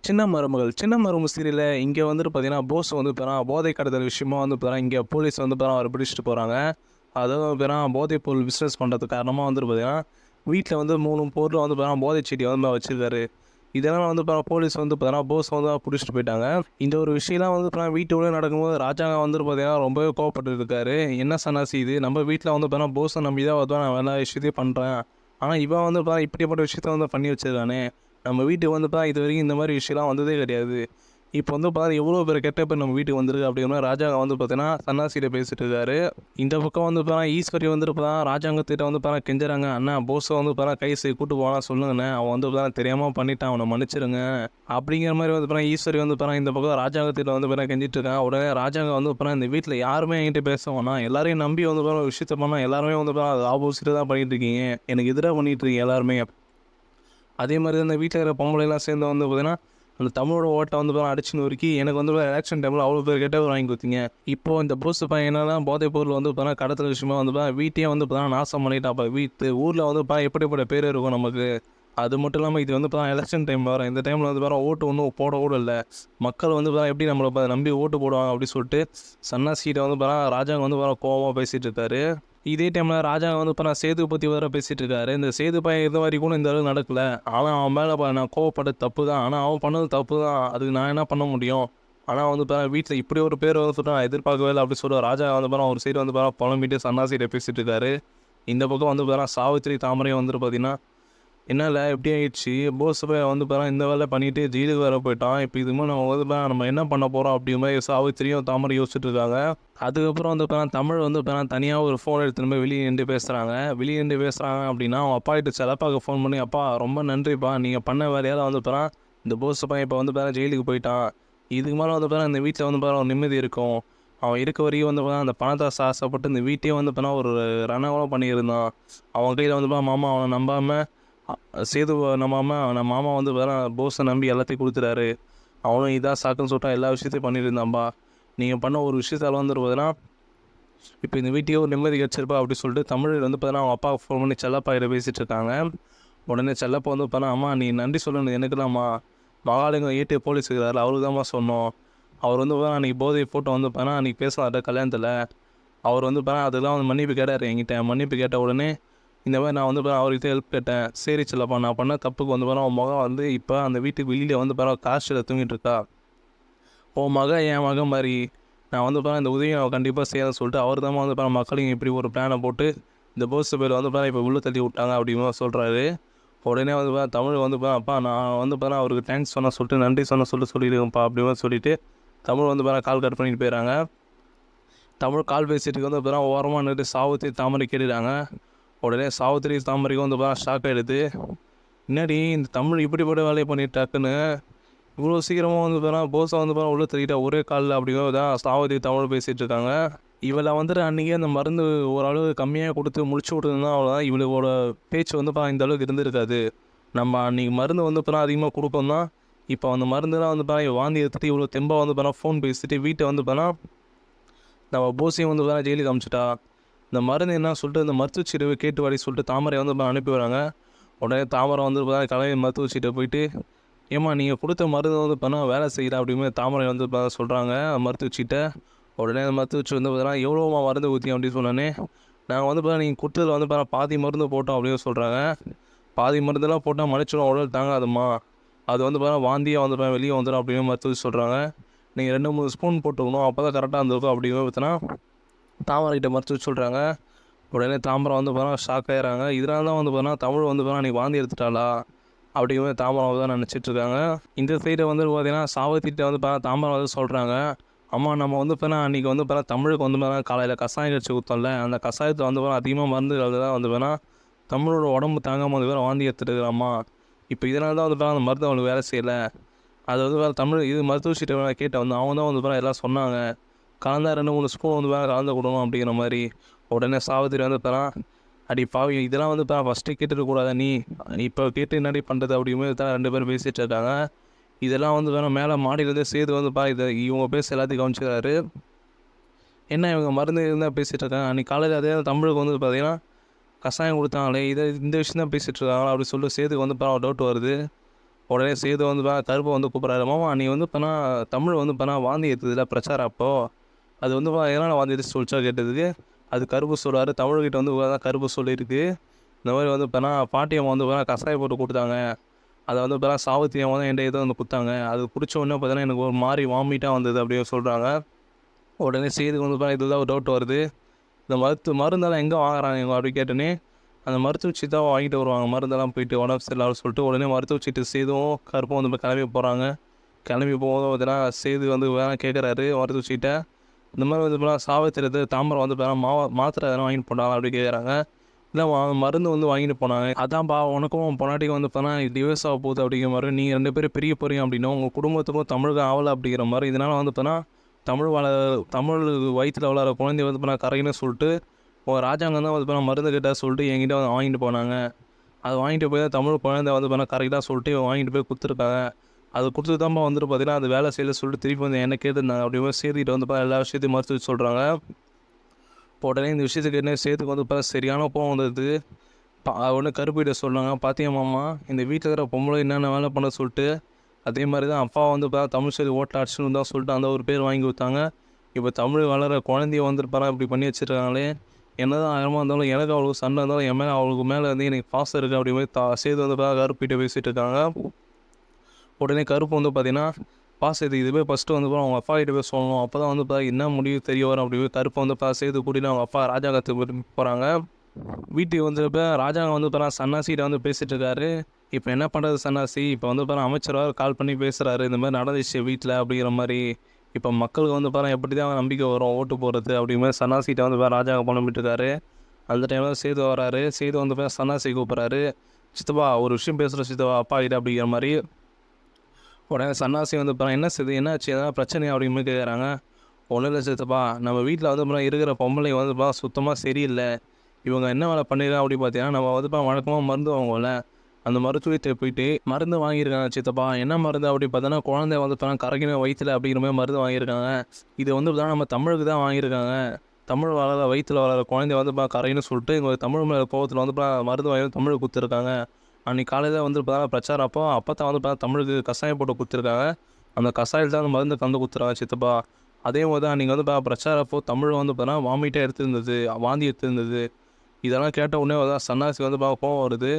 சின்ன மருமகள். சின்ன மருமகள் சீரியல்ல இங்க வந்துட்டு பார்த்தீங்கன்னா, போஸ் வந்து பார்த்தீங்கன்னா, போதை கடத்தல் விஷயமா வந்து பார்த்தீங்கன்னா, இங்க போலீஸ் வந்து பார்த்தீங்கன்னா, அவர பிடிச்சிட்டு போறாங்க. அதுவும் பார்த்தீங்கன்னா, போதைப் பொருள் பிசினஸ் பண்றதுக்கு காரணமா வந்துட்டு பார்த்தீங்கன்னா, வீட்ல வந்து 3 பொருள் வந்து பார்த்தீங்கன்னா, போதைச் செடி வந்து வச்சிருக்காரு. இதெல்லாம் வந்து போலீஸ் வந்து பார்த்தீங்கன்னா, போஸ வந்து புடிச்சிட்டு போயிட்டாங்க. இந்த ஒரு விஷயம்லாம் வந்து பார்த்தீங்கன்னா, வீட்டுக்குள்ளே நடக்கும்போது ராஜாங்க வந்துட்டு பார்த்தீங்கன்னா, ரொம்பவே கோவப்பட்டுட்டு இருக்காரு. என்ன சன்னாசி இது? நம்ம வீட்ல வந்து பார்த்தீங்கன்னா, போஸ நம்பி தான் வந்து நான் எல்லா விஷயத்தையும் பண்றேன். ஆனா, இவன் வந்து இப்படிப்பட்ட விஷயத்த வந்து பண்ணி வச்சிருக்கானே! நம்ம வீட்டுக்கு வந்து இதுவரைக்கும் இந்த மாரி விஷயம்லாம் வந்ததே கிடையாது. இப்போ வந்து எவ்வளோ பேர் கெட்ட பேர் நம்ம வீட்டுக்கு வந்திருக்கு அப்படிங்கிற மாரி ராஜா வந்து பார்த்தீங்கன்னா, சன்னாசிட்ட பேசிட்டு இருக்காரு. இந்த பக்கம் வந்து ஈஸ்வரி வந்துட்டு ராஜாங்கத்திட்ட வந்து கெஞ்சறாங்க. "அண்ணா போஸ வந்து கைது கூட்டு போனா சொல்லுங்கண்ணே. அவன் வந்து தெரியாம பண்ணிட்டான். அவன மன்னிச்சிடுங்க." அப்படிங்கிற மாரி வந்து ஈஸ்வரி வந்து இந்த பக்கம் ராஜாங்கத்திட்ட வந்து கெஞ்சிட்டு இருக்காங்க. உடனே ராஜாங்க வந்து இந்த வீட்ல யாருமே என்கிட்ட பேச வேணாம். எல்லாரையும் நம்பி வந்து ஒரு விஷயத்த பண்ணா எல்லாருமே வந்து ஆப்போசிட்டா தான் பண்ணிட்டு இருக்கீங்க. எனக்கு எதிரா பண்ணிட்டு இருக்கீங்க எல்லாருமே. அதே மாரி தான் இந்த வீட்ல இருக்கிற பொம்பளைலாம் சேர்ந்து வந்து பார்த்தீங்கன்னா, அந்த தமிழோட ஓட்ட வந்து அடிச்சு நொறுக்கி எனக்கு வந்து எலக்ஷன் டைம்ல அவ்வளோ பேர் கெட்ட பேர் வாங்கி குடுத்தீங்க. இப்போ இந்த போஸ் பையன் என்னன்னா போதைப் பொருள் வந்து கடத்தல் விஷயமா வந்து வீட்டையே வந்து நாசம் பண்ணிட்டான். அப்ப ஊர்ல வந்து எப்படிப்பட்ட பேர் இருக்கும் நமக்கு. அது மட்டும் இல்லாம இது வந்து எலக்ஷன் டைம் வேற. இந்த டைம்ல வந்து ஓட்டு ஒண்ணும் போட கூட இல்ல. மக்கள் வந்து எப்படி நம்மள நம்பி ஓட்டு போடுவாங்க அப்படின்னு சொல்லிட்டு சன்னாசிட்ட வந்து ராஜாங்க வந்து கோவமா பேசிட்டு இருக்காரு. இதே டைம்ல ராஜா வந்து சேது பத்தி வேற பேசிட்டு இருக்காரு. இந்த சேது பையன் இது வரைக்கும் கூட இந்த அளவுக்கு நடக்கல. ஆனா அவன் மேல நான் கோவப்பட்டது தப்பு தான். ஆனா அவன் பண்ணது தப்பு தான். அதுக்கு நான் என்ன பண்ண முடியும்? ஆனா வந்து வீட்ல இப்படி ஒரு பேர் வந்து நான் எதிர்பார்க்கவே இல்ல அப்படி சொல்ற ராஜா வந்து ஒரு சைடு வந்து புலம்பிட்டு சன்னாசிட்ட பேசிட்டு இருக்காரு. இந்த பக்கம் வந்து சாவித்திரி தாமரையும் வந்துட்டு பார்த்தீங்கன்னா, "என்னால இப்படி ஆயிடுச்சு. போஸ் பையன் வந்து இந்த வேலை பண்ணிட்டு ஜெயிலுக்கு வேற போயிட்டான். இப்ப இதுக்கு மேல நம்ம வந்து நம்ம என்ன பண்ண போறோம்?" அப்படிங்கிற மாரி சாவித்திரியும் தாமரையும் யோசிச்சுட்டு இருக்காங்க. அதுக்கப்புறம் வந்து தமிழ் வந்து தனியா ஒரு ஃபோன் எடுத்துன்னு போய் வெளிய நின்டு பேசுறாங்க. வெளிய நின்டு பேசுறாங்க அப்படின்னா, அவங்க அப்பாகிட்ட செல்லப்பாக்கு ஃபோன் பண்ணி, "அப்பா ரொம்ப நன்றிப்பா. நீங்க பண்ண வேலையால வந்து இந்த போஸ் பையன் இப்ப வந்து ஜெயிலுக்கு போயிட்டான். இதுக்கு மேல வந்து இந்த வீட்ல வந்து ஒரு நிம்மதி இருக்கும். அவன் இருக்க வரைக்கும் வந்து அந்த பணத்த ஆசைப்பட்டு இந்த வீட்டையே வந்து ஒரு ரணகலம் பண்ணியிருந்தான். அவன் கையில வந்து மாமா அவன நம்பாம சேதுவ நம்பாம நம்ம மாமா வந்து போஸ நம்பி எல்லாத்தையும் குடுத்துட்டாரு. அவனும் இதான் சாக்குன்னு சொல்லிட்டு எல்லா விஷயத்தையும் பண்ணிட்டு இருந்தான்பா. நீங்க பண்ண ஒரு விஷயத்தால வந்து பார்த்தீங்கன்னா, இப்ப இந்த வீட்டுக்கே ஒரு நிம்மதி கிடைச்சிருப்பா" அப்படின்னு சொல்லிட்டு தமிழ் வந்து பார்த்தீங்கன்னா, அவங்க அப்பாவுக்கு ஃபோன் பண்ணி செல்லப்பா கிட்ட பேசிட்டு இருக்காங்க. உடனே செல்லப்பா வந்து பார்த்தீங்கன்னா, "அம்மா நீ நன்றி சொல்லணும் எனக்குதாம்மா. மகாலிங்கம் ஏட்டு போலீஸ் இருக்கிறாருல அவருக்கு தாம்மா சொன்னோம். அவர் வந்து அன்னைக்கு போதை போட்டு வந்து அன்னைக்கு பேசினார்ல கல்யாணத்துல. அவர் வந்து அதெல்லாம் வந்து மன்னிப்பு கேட்டாரு என்கிட்ட. மன்னிப்பு கேட்ட உடனே இந்த மாரி நான் வந்து அவர்கிட்ட ஹெல்ப் கேட்டேன். சரி செல்லப்பா நான் பண்ண தப்புக்கு வந்து உன் மகன் வந்து இப்ப அந்த வீட்டுக்கு வெளியில வந்து காய்ச்சல்ல தூங்கிட்டு இருக்கா. உன் மகன் என் மகன் மாரி. நான் வந்து இந்த உதவிய அவன் கண்டிப்பா செய்யாதுன்னு சொல்லிட்டு அவர் தாம்மா வந்து மக்களுக்கு இப்படி ஒரு பிளான போட்டு இந்த போஸ் பேர் வந்து இப்ப உள்ள தள்ளி விட்டாங்க" அப்படின்னு சொல்றாரு. உடனே வந்து தமிழ் வந்து "அப்பா நான் வந்து அவருக்கு தேங்க்ஸ் சொன்ன சொல்லிட்டு நன்றி சொன்ன சொல்லிட்டு சொல்லியிருக்கேன்ப்பா" அப்படின்னு சொல்லிட்டு தமிழ் வந்து கால் கட் பண்ணிட்டு போயிடுறாங்க. தமிழ் கால் பேசிட்டு வந்து ஓரமா நின்னுட்டு சாவித்திரி தாமரை கேட்டுட்டாங்க. உடனே சாவித்திரி தாமரைக்கும் வந்து ஷாக் ஆயிடுது. "என்னடி இந்த தமிழ் இப்படிப்பட்ட வேலைய பண்ணிட்டு டக்குன்னு இவ்வளோ சீக்கிரமா வந்து போஸ வந்து உள்ள தள்ளிட்டா ஒரே கால்ல" அப்படிங்கிறது தான் சாவித்திரி தமிழ் பேசிட்டு இருக்காங்க. இவள வந்துட்டு அன்னைக்கே அந்த மருந்து ஓரளவு கம்மியா குடுத்து முடிச்சு விட்டுருந்தா அவ்வளோதான் இவளோட பேச்சு வந்து இந்த அளவுக்கு இருந்திருக்காது. நம்ம அன்னைக்கு மருந்து வந்து அதிகமா குடுப்போம் தான். இப்போ அந்த மருந்துலாம் வந்து வாந்தி எடுத்துட்டு இவ்வளோ தெம்பா வந்து ஃபோன் பேசிட்டு வீட்ட வந்து நம்ம போஸையும் வந்து ஜெயிலுக்கு அனுப்பிச்சுட்டா. இந்த மருந்து என்ன சொல்லிட்டு இந்த மருத்துவ சீட்ட கேட்டு வாடி சொல்லிட்டு தாமரைய வந்து அனுப்பி வராங்க. உடனே தாமரை வந்து கலைஞ மருத்துவ சீட்ட போயிட்டு, "ஏம்மா நீங்க குடுத்த மருந்து வந்து வேலை செய்யல" அப்படின்னு தாமரை வந்து சொல்றாங்க மருத்துவ சீட்ட. உடனே அந்த மருத்துவ சீட்டு வந்து "எவ்வளோம்மா மருந்து ஊத்திங்க?" அப்படின்னு சொன்னோனே, "நாங்க வந்து நீங்க குடுத்ததுல வந்து பாதி மருந்து போட்டோம்" அப்படின்னு சொல்றாங்க. "பாதி மருந்தெல்லாம் போட்டா மனுஷனோட உடல் தாங்காதும்மா. அது வந்து வாந்தியா வந்து வெளிய வந்துரும்" அப்படின்னு மருத்துவர் சொல்றாங்க. "நீங்க 2, 3 ஸ்பூன் போட்டுக்கணும். அப்பதான் கரெக்ட்டா இருந்திருக்கும்" அப்படின்னு தாமரைகிட்ட மருத்துவர் சொல்றாங்க. உடனே தாம்பரம் வந்து ஷாக் ஆயிடுறாங்க. இதனால தான் வந்து தமிழ் வந்து அன்னைக்கு வாந்தி எடுத்துட்டாளா? அப்படிங்கிற மாரி தாம்பரம் தான் நினச்சிட்டு இருக்காங்க. இந்த சைடு வந்து பார்த்தீங்கன்னா, சாவித்திரிட்ட வந்து தாம்பரம் வந்து சொல்றாங்க. "அம்மா நம்ம வந்து அன்னைக்கு வந்து தமிழுக்கு வந்து காலையில கசாயம் வச்சு குடுத்தோம்ல, அந்த கசாயத்துல வந்து அதிகமா மருந்து கலந்து தான் வந்து தமிழோட உடம்பு தாங்காம வந்து வாந்தி எடுத்துட்டு இருக்கிறாம்மா. இப்ப இதனால தான் வந்து அந்த மருந்து அவனுக்கு வேலை செய்யல. அது வந்து தமிழ் இது மருத்துவ சீட்ட கேட்டேன் வந்து அவங்க தான் வந்து எல்லாம் சொன்னாங்க. கலந்தா 2, 3 ஸ்பூன் வந்து கலந்து குடுக்கணும்" அப்படிங்கிற மாரி. உடனே சாவித்திரி வந்து "அடி பாவி! இதெல்லாம் வந்து ஃபர்ஸ்ட்டே கேட்டுருக்க கூடாதா நீ? இப்போ கேட்டு என்னடி பண்றது?" அப்படிங்கிற மாரி தான் 2 பேரும் பேசிட்டு இருக்காங்க. இதெல்லாம் வந்து மேல மாடியிலேருந்தே சேது வந்து இத இவங்க பேச எல்லாத்தையும் கவனிச்சுக்கிறாரு. என்ன இவங்க மருந்து இருந்தா பேசிட்டு இருக்காங்க. அன்னைக்கு காலையில அதே தமிழுக்கு வந்து பார்த்தீங்கன்னா, கசாயம் குடுத்தாங்களே, இந்த விஷயம் தான் பேசிட்டு இருக்காங்களா அப்படின்னு சொல்லிட்டு சேதுக்கு வந்து டவுட் வருது. உடனே சேது வந்து கருப்பை வந்து கூப்பிட்றாரு, மாமா நீ வந்து தமிழ் வந்து வாந்தி எடுத்ததில்ல பிரச்சாரம் அப்போ அது வந்து எதனால் வாந்தி எடுத்து சொல்லிச்சா கேட்டதுக்கு அது கருப்பு சொல்கிறாரு, தமிழ்கிட்ட வந்து கருப்பு சொல்லியிருக்கு. இந்த மாதிரி வந்து பாட்டியம்மா வந்து கஷாயம் போட்டு கொடுத்தாங்க. அதை வந்து சாவித்திரி அம்மா தான் என்கிட்ட இதை வந்து கொடுத்தாங்க. அது குடிச்ச உடனே எனக்கு ஒரு மாதிரி வாமிட்டாக வந்தது அப்படின்னு சொல்கிறாங்க. உடனே சேதுக்கு வந்து இதுதான் ஒரு டவுட் வருது. இந்த மருந்தெல்லாம் எங்கே வாங்குறாங்க இவங்க அப்படி கேட்டோன்னே அந்த மருத்துவ சீட்டாக வாங்கிட்டு வருவாங்க. மருந்தெல்லாம் போயிட்டு உடம்பு சரியில்லாமல் சொல்லிட்டு உடனே மருத்துவ சீட்டு சேதும் கருப்பும் வந்து கிளம்பி போகிறாங்க. கிளம்பி போகும்போது பார்த்தீங்கன்னா சேது வந்து கேட்குறாரு மருத்துவ சீட்டை. இந்த மாதிரி வந்து சாவித்திரி தாமரை வந்து மாத்திரை எதனா வாங்கிட்டு போனாங்க அப்படி கேட்குறாங்க. இல்லை மருந்து வந்து வாங்கிட்டு போனாங்க. அதான்ப்பா உனக்கும் பொண்டாட்டிக்கு வந்து டிவோர்ஸ் ஆக போகுது அப்படிங்கிற மாதிரி நீங்கள் 2 பேரும் பிரிய போகிறீங்க அப்படின்னா உங்கள் குடும்பத்துக்கும் தமிழுக்கு ஆகலை அப்படிங்கிற மாதிரி. இதனால் வந்து தமிழ் வயிற்றில் வளர குழந்தைய வந்து கரைன்னு சொல்லிட்டு ராஜாங்கம் தான் வந்து மருந்து கிட்ட சொல்லிட்டு என்கிட்ட வந்து வாங்கிட்டு போனாங்க. அது வாங்கிட்டு போய் தான் தமிழ் குழந்தை வந்து கரெக்டாக சொல்லிட்டு வாங்கிட்டு போய் கொடுத்துருக்காங்க. அது கொடுத்து தான் வந்துட்டு பார்த்தீங்கன்னா அது வேலை செய்யல சொல்லிட்டு திருப்பி வந்து என்ன கேட்டுருந்தாங்க. அப்படியே சேதுக்கிட்ட வந்து எல்லா விஷயத்தையும் மறுத்து சொல்கிறாங்க. உடனே இந்த விஷயத்துக்கு என்ன சேதுக்கு வந்து சரியான கோவம் வந்தது. உடனே கருப்பிட்ட சொல்கிறாங்க, பாத்தியா மாமா இந்த வீட்டில் இருக்கிற பொம்பளை என்னென்ன வேலை பண்ண சொல்லிட்டு அதே மாதிரி தான் அப்பா வந்து தமிழ் சரி ஓட்டில் அடிச்சுன்னு தான் சொல்லிட்டு அந்த ஒரு பேர் வாங்கி கொடுத்தாங்க. இப்போ தமிழ் வளர குழந்தைய வந்துருப்பாரா இப்படி பண்ணி வச்சுருக்காங்களே. என்ன தான் ஆயிரமாக இருந்தாலும் எனக்கு அவளுக்கு சண்டை இருந்தாலும் என் மேலே அவளுக்கு மேலே வந்து எனக்கு பாசம் இருக்குது அப்படி மாதிரி சேது வந்து கருப்பிட்ட பேசிகிட்டு இருக்காங்க. உடனே கருப்பு வந்து பார்த்தீங்கன்னா பாசத்துக்கு இதுவே ஃபஸ்ட்டு வந்து அவங்க அப்பா கிட்ட போய் சொல்லணும். அப்போ தான் வந்து என்ன முடிவு தெரிய வரும் அப்படி போய் கருப்பை வந்து சேது கூட்டிட்டு அவங்க அப்பா ராஜாங்கத்துக்கு போகிறாங்க. வீட்டுக்கு வந்துருப்ப ராஜாங்க வந்து சன்னாசிகிட்ட வந்து பேசிகிட்டு இருக்காரு. இப்போ என்ன பண்ணுறது சன்னாசி, இப்போ வந்து அமைச்சராக கால் பண்ணி பேசுகிறாரு, இந்த மாதிரி நடந்துச்சு வீட்டில் அப்படிங்கிற மாதிரி. இப்போ மக்களுக்கு வந்து எப்படி தான் நம்பிக்கை வரும் ஓட்டு போடுறது அப்படிங்கிற மாதிரி சன்னாசிகிட்ட வந்து ராஜாங்க புலம்பிட்டு இருக்காரு. அந்த டைமில் சேது வராரு. சேது வந்து சன்னாசி கூப்பிட்றாரு, சித்தப்பா ஒரு விஷயம் பேசுகிற சித்தப்பா அப்பா கிட்ட அப்படிங்கிற மாதிரி. உடனே சன்னாசி வந்து என்ன செய்யுது என்னாச்சு எதனா பிரச்சனையா அப்படிங்கிற மாதிரி கேட்குறாங்க. ஒன்றும் இல்லை சித்தப்பா, நம்ம வீட்டில் வந்து இருக்கிற பொம்பளை வந்து சுத்தமாக சரியில்லை. இவங்க என்ன வேலை பண்ணிடுறாங்க அப்படி பார்த்தீங்கன்னா நம்ம வந்து வழக்கமாக மருந்து வாங்குவோம்ல, அந்த மருத்துவத்தை போயிட்டு மருந்து வாங்கியிருக்காங்க சித்தப்பா. என்ன மருந்து அப்படி பார்த்தோன்னா குழந்தை வந்து கரைக்கின வயிற்றில் அப்படிங்கிற மாதிரி மருந்து வாங்கியிருக்காங்க. இது வந்து நம்ம தமிழுக்கு தான் வாங்கியிருக்காங்க. தமிழ் வளர வயிற்றில் வளர குழந்தைய வந்து கரைன்னு சொல்லிட்டு இங்கே தமிழ் மேலே கோவத்தில் வந்து மருந்து வாங்கி தமிழுக்கு கொடுத்துருக்காங்க. அன்றைக்கி காலையில் வந்து பிரச்சாரம் அப்போ தான் வந்து தமிழுக்கு கஷாயம் போட்டு கொடுத்துருக்காங்க. அந்த கஷாயத்தில் தான் அந்த மருந்து கலந்து கொடுத்துருக்காங்க சித்தப்பா. அதே மாதிரி தான் அன்றைக்கி வந்து பிரச்சாரப்போ தமிழ் வந்து வாமிட்டாக எடுத்துருந்தது, வாந்தி எடுத்துருந்தது. இதெல்லாம் கேட்ட உடனே சன்னாசி வந்து கோவம் வருது.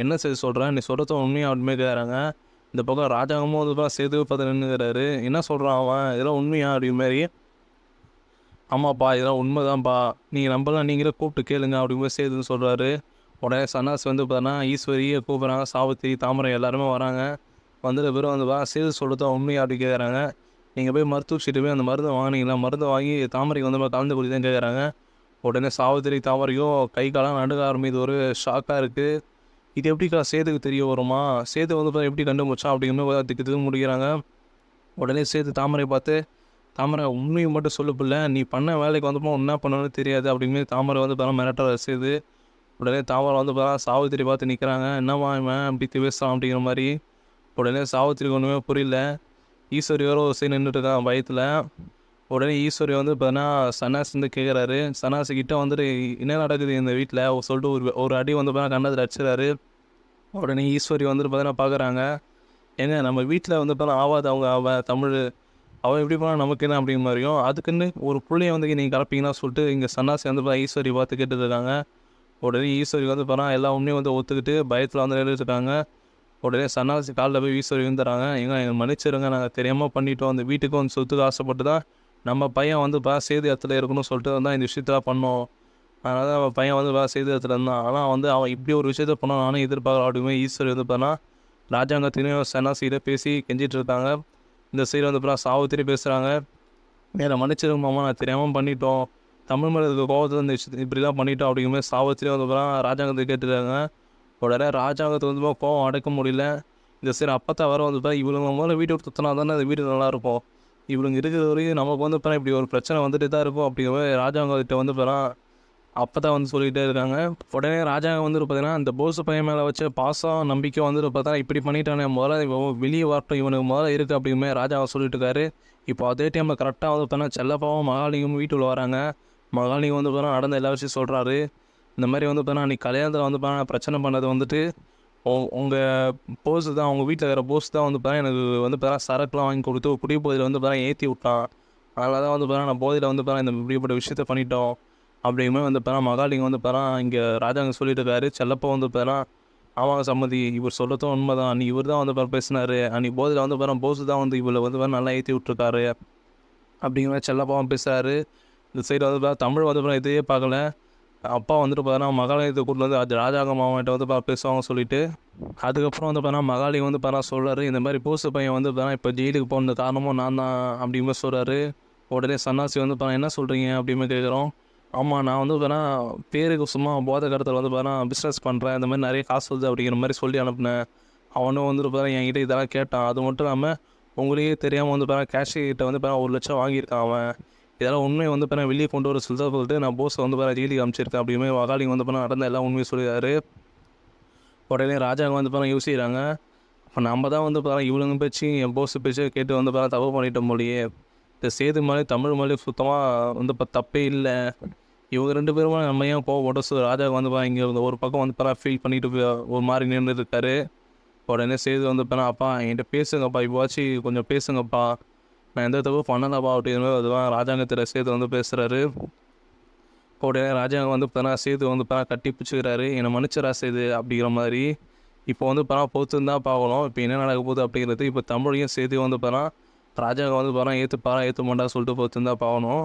என்ன செய்ய சொல்கிறேன், நீ சொல்கிறத உண்மையாக அப்படிமே கேட்குறாங்க. இந்த பக்கம் ராஜாங்கமும் வந்து சேது பார்த்து நின்றுக்கிறாரு. என்ன சொல்கிறான் அவன், இதெல்லாம் உண்மையா அப்படிங்கிற மாதிரி. ஆமாப்பா இதெல்லாம் உண்மைதான்ப்பா, நீங்கள் நம்பலாம் நீங்களே கூப்பிட்டு கேளுங்க அப்படிங்கும்போது சேதுன்னு சொல்கிறாரு. உடனே சன்னாசி வந்து ஈஸ்வரியை கூப்பிட்றாங்க, சாவித்திரி தாமரை எல்லாருமே வராங்க. வந்துட்ட பிறகு வந்து சேது சொல்கிறத உண்மையா அப்படி கேட்குறாங்க. நீங்கள் போய் மருத்துவ சீட்டு போய் அந்த மருந்தை வாங்கினீங்களா, மருந்தை வாங்கி தாமரைக்கு வந்து கலந்து குடி தான் கேட்குறாங்க. உடனே சாவித்திரி தாமரைக்கும் கை காலம் நடுக்க ஆரம்பிது. ஒரு ஷாக்காக இருக்குது. இது எப்படிக்கா சேதுக்கு தெரிய வருமா, சேது வந்து எப்படி கண்டுபிடிச்சா அப்படிங்கிற மாதிரி திக்கு முடிக்கிறாங்க. உடனே சேது தாமரை பார்த்து, தாமரை உண்மையை மட்டும் சொல்லு பிள்ளை, நீ பண்ண வேலைக்கு வந்து என்ன பண்ணணும்னு தெரியாது அப்படிங்கும்போது தாமரை வந்து மிரட்ட சேது. உடனே தாமரை வந்து சாவித்திரி பார்த்து நிற்கிறாங்க. என்னம்மா இவன் அப்படி பேசலாம் அப்படிங்கிற மாதிரி. உடனே சாவித்திரிக்கு ஒன்றுமே புரியல. ஈஸ்வரி வேறு ஒரு சைடு நின்றுட்டு இருக்கான் பயத்தில். உடனே ஈஸ்வரி வந்து சன்னாசி வந்து கேட்குறாரு. சன்னாசி கிட்ட வந்துட்டு என்ன நடக்குது இந்த வீட்டில் சொல்லிட்டு ஒரு அடி வந்து கண்ணத்தில் அடிச்சிடறாரு. உடனே ஈஸ்வரி வந்துட்டு பார்க்குறாங்க. ஏங்க நம்ம வீட்டில் வந்து ஆவாது அவங்க தமிழ் அவன் எப்படி நமக்கு என்ன அப்படிங்கிற மாதிரியும், அதுக்குன்னு ஒரு பிள்ளைய வந்து நீங்கள் கலப்பீங்கன்னா சொல்லிட்டு இங்கே சன்னாசி வந்து ஈஸ்வரி பார்த்து கேட்டுருக்காங்க. உடனே ஈஸ்வரி வந்து எல்லா உண்மையும் வந்து ஒத்துக்கிட்டு பயத்தில் வந்து நின்றுட்டுருக்காங்க. உடனே சன்னாசி காலில் போய் ஈஸ்வரி வந்துடுறாங்க. எங்கள் மன்னிச்சிருங்க, நாங்கள் தெரியாமல் பண்ணிட்டோம். அந்த வீட்டுக்கு வந்து சொத்துக்கு ஆசைப்பட்டு தான் நம்ம பையன் வந்து சேது இடத்துல இருக்கணும்னு சொல்லிட்டு வந்து இந்த விஷயத்தெல்லாம் பண்ணோம். அதனால தான் அவன் பையன் வந்து சேது இடத்துல இருந்தான். ஆனால் வந்து அவன் இப்படி ஒரு விஷயத்த பண்ண நானும் எதிர்பார்க்கல அப்படிங்கும்போது ஈஸ்வரி வந்து ராஜாங்கத்தினையும் சன்னாசிகிட்ட பேசி கெஞ்சிட்டு இருக்காங்க. இந்த சைடு வந்து சாவித்திரி பேசுகிறாங்க. வேறு மன்னிச்சிருங்க மாமா, நான் தெரியாமல் பண்ணிட்டோம். தமிழ் மேலே இருக்க கோவத்தில் இந்த விஷயத்தை இப்படிலாம் பண்ணிட்டோம் அப்படிங்கும்போது சாவித்திரி வந்து ராஜாங்கத்தை கேட்டுருக்காங்க. உடனே ராஜாங்கத்தை வந்து கோவம் அடக்க முடியல. இந்த சைடு அப்பத்தான் வர வந்து இவங்க முதல்ல வீட்டை விட்டு சுற்றினா தானே அது வீடு நல்லாயிருக்கும். இவங்க இருக்கிற வரைக்கும் நமக்கு வந்து இப்படி ஒரு பிரச்சனை வந்துட்டு தான் இருக்கும் அப்படிங்கிற மாதிரி ராஜாங்கத்திட்ட வந்து அப்போ தான் வந்து சொல்லிகிட்டே இருக்காங்க. உடனே ராஜாங்க வந்து பார்த்தீங்கன்னா இந்த போஸ் பையன் மேலே வச்ச பாசம் நம்பிக்கை வந்து பார்த்தா இப்படி பண்ணிட்டானே, முதல்ல வெளியே வரட்டும் இவனுக்கு முதல்ல இருக்குது அப்படிங்குமே ராஜாவை சொல்லிட்டு இருக்காரு. இப்போ அதே டைமில் கரெக்டாக வந்து பார்த்தீங்கன்னா செல்லப்பாவும் மகாலிங்கமும் வீட்டுக்குள்ள வராங்க. மகாலிங்கம் வந்து பார்த்தீங்கன்னா நடந்த எல்லா விஷயம் சொல்கிறாரு. இந்த மாதிரி வந்து பார்த்தீங்கன்னா அன்றைக்கி கல்யாணத்தில் வந்து பார்த்தீங்கன்னா பிரச்சனை பண்ணது வந்துட்டு உங்கள் போஸ் தான் உங்கள் வீட்டில் இருக்கிற போஸ் தான் வந்து பார்த்தா எனக்கு வந்து பார்த்தா சரக்குலாம் வாங்கி கொடுத்து குடி போதையில் வந்து பார்த்தா ஏற்றி விட்டான். அதனால தான் வந்து பார்த்தா நான் போதையில் வந்து பார்த்தா இந்த இப்படிப்பட்ட விஷயத்த பண்ணிட்டோம். அப்படிங்குமே வந்து பார்த்தா மகாலிங்கம் வந்து பார்த்தா இங்கே ராஜாங்க சொல்லிட்டு இருக்காரு. செல்லப்பா வந்து பார்த்தா ஆமாங்க சம்மதி, இவர் சொல்லத்தும் உண்மைதான். அன்றைக்கி இவர் தான் வந்து பார்த்தா பேசினார். அன்றைக்கி போதையில் வந்து பார்த்தா போஸ் தான் வந்து இவளை வந்து பார்த்தா நல்லா ஏற்றி விட்ருக்காரு அப்படிங்கிற மாதிரி செல்லப்பாவும் பேசுகிறாரு. இந்த சைடு வந்து பார்த்தா தமிழ் வந்து பார்த்தா இதையே பார்க்கல. அப்பா வந்துட்டு பார்த்தா மகாலயத்தை கூட்டு வந்து அது ராஜாங்க மாமாட்ட வந்து பேசுவாங்க சொல்லிட்டு, அதுக்கப்புறம் வந்து பார்த்தா மகாலிங்கம் வந்து பார்த்தா சொல்கிறாரு, இந்த மாதிரி போஸ் பையன் வந்து பார்த்தா இப்போ ஜெயிலுக்கு போனது காரணமும் நான் தான் அப்படிங்கிற மாதிரி சொல்கிறாரு. உடனே சன்னாசி வந்து பார்த்தா என்ன சொல்கிறீங்க அப்படின்னு கேட்குறோம். ஆமாம், நான் வந்து பார்த்தா பேருக்கு சும்மா போதை கடத்தல் வந்து பார்த்தா பிஸ்னஸ் பண்ணுறேன், இந்த மாதிரி நிறைய காசு வருது அப்படிங்கிற மாதிரி சொல்லி அனுப்புனேன். அவனும் வந்துட்டு பார்த்தா என்கிட்ட இதெல்லாம் கேட்டான். அது மட்டும் இல்லாமல் உங்களுக்கே தெரியாமல் வந்து பார்த்தா கேஷியர்கிட்ட வந்து பார்த்தா 1,00,000 வாங்கியிருக்கான் அவன். இதெல்லாம் உண்மையை வந்து பார்த்தா வெளியே கொண்டு வர சொல்லிட்டு நான் போஸை வந்து பார்த்தா ஜெயிலுக்கு அனுப்பிச்சிருக்கேன் அப்படிமே மகாலிங்கம் வந்து பார்த்தா நடந்த எல்லாம் உண்மையை சொல்லிடுறாரு. உடனே ராஜாங்க வந்து பார்த்தா யோசிக்கிறாங்க, இப்போ நம்ம தான் வந்து பார்த்தா இவளுங்க பேச்சு என் போஸ் பேச்சு கேட்டு வந்து பார்த்தா தப்பு பண்ணிட்டோம் போலியே. இந்த சேது மேலே தமிழ் மேலே சுத்தமாக வந்து இப்போ தப்பே இல்லை. இவங்க 2 பேரும் நம்ம ஏன் கோவப்பட்டோம். ஸோ ராஜா வந்து இங்கே ஒரு பக்கம் வந்து பார்த்தா ஃபீல் பண்ணிட்டு ஒரு மாதிரி நின்று இருக்காரு. உடனே சேது வந்து பார்த்தா அப்பா என்கிட்ட பேசுங்கப்பா, இப்போவாச்சும் கொஞ்சம் பேசுங்கப்பா, நான் எந்த தப்பு பண்ணலப்பா அப்படின்னு அதுதான் ராஜாங்கத்தில் சேது வந்து பேசுகிறாரு. உடனே ராஜாங்க வந்து பார்த்தா சேது வந்து பார்த்தா கட்டி பிடிச்சிக்கிறாரு. என்னை மன்னிச்சிடா சேது அப்படிங்கிற மாதிரி. இப்போ வந்து பார்த்தா பொறுத்து தான் பார்க்கணும் இப்போ என்ன நடக்க போகுது அப்படிங்கிறது. இப்போ தமிழையும் சேது வந்து பார்த்தா ராஜாங்க வந்து பார்த்தா ஏற்றுப்பாரா ஏற்ற மாட்டா சொல்லிட்டு பொறுத்து தான் பார்க்கணும்.